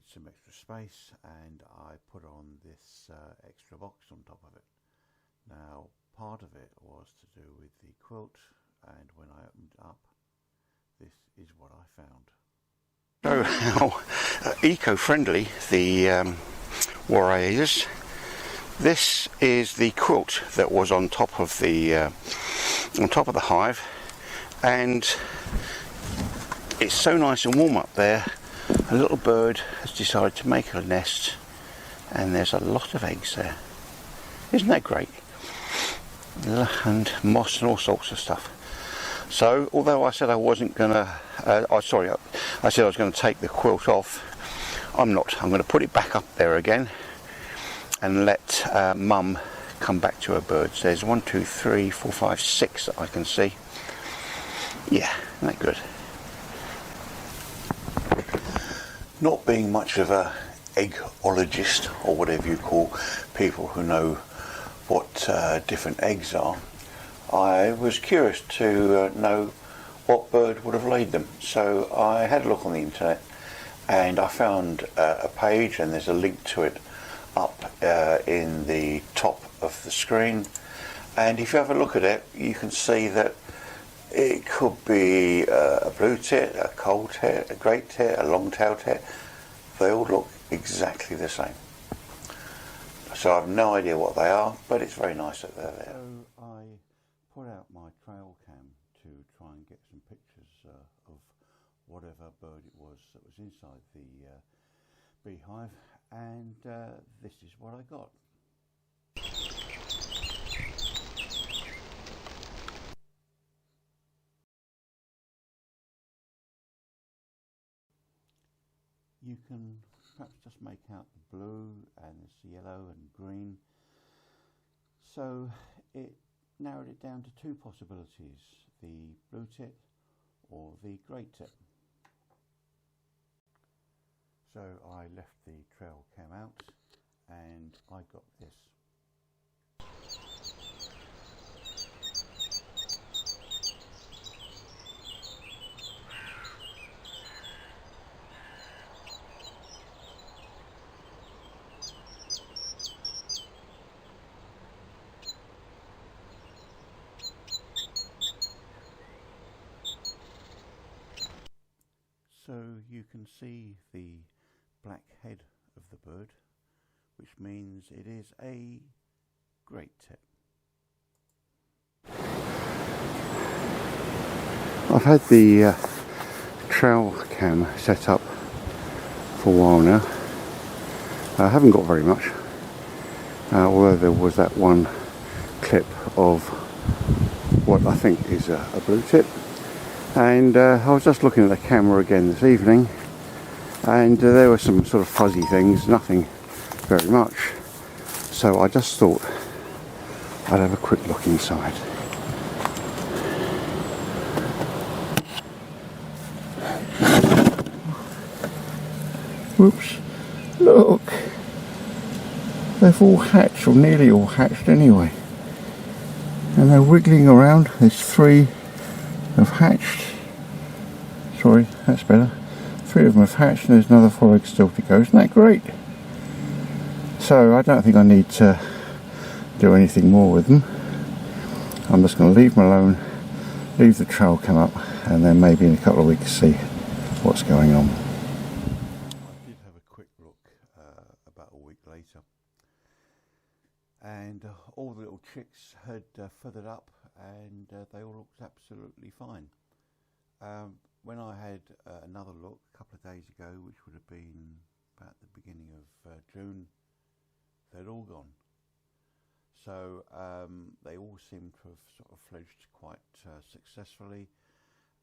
needed some extra space, and I put on this extra box on top of it. Now, part of it was to do with the quilt, and when I opened it up, this is what I found. So how eco-friendly the youre is. This is the quilt that was on top of the hive, and it's so nice and warm up there. A little bird has decided to make a nest, and there's a lot of eggs there. Isn't that great? And moss and all sorts of stuff. So, although I said I wasn't gonna, I said I was going to take the quilt off, I'm not. I'm going to put it back up there again and let Mum come back to her birds. There's 1, 2, 3, 4, 5, 6 that I can see. Yeah, isn't that good? Not being much of a eggologist, or whatever you call people who know what different eggs are, I was curious to know what bird would have laid them. So I had a look on the internet, and I found a page, and there's a link to it up in the top of the screen. And if you have a look at it, you can see that it could be a blue tit, a cold tit, a great tit, a long-tailed tit. They all look exactly the same. So I have no idea what they are, but it's very nice that they're there. So I put out my trail cam to try and get some pictures of whatever bird it was that was inside the beehive, and this is what I got. You can perhaps just make out the blue and this yellow and green. So it narrowed it down to two possibilities, the blue tit or the grey tit. So I left the trail cam out, and I got this. So you can see the black head of the bird, which means it is a great tit. I've had the trail cam set up for a while now. I haven't got very much, although there was that one clip of what I think is a blue tit. And I was just looking at the camera again this evening, and there were some sort of fuzzy things, nothing very much. So I just thought I'd have a quick look inside. Whoops, look! They've all hatched, or nearly all hatched anyway. And they're wiggling around. There's 3 have hatched. Sorry, that's better. 3 of them have hatched, and there's another 4 eggs still to go. Isn't that great? So I don't think I need to do anything more with them. I'm just going to leave them alone, leave the trail cam up, and then maybe in a couple of weeks see what's going on. I did have a quick look about a week later, and all the little chicks had feathered up, and they all looked absolutely fine. When I had another look a couple of days ago, which would have been about the beginning of June, they'd all gone. So they all seem to have sort of fledged quite successfully.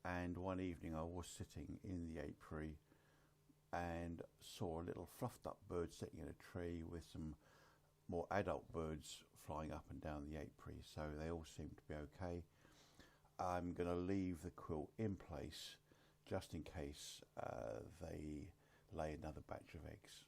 And one evening I was sitting in the apiary and saw a little fluffed up bird sitting in a tree with some more adult birds flying up and down the apiary. So they all seem to be okay. I'm going to leave the quilt in place just in case they lay another batch of eggs.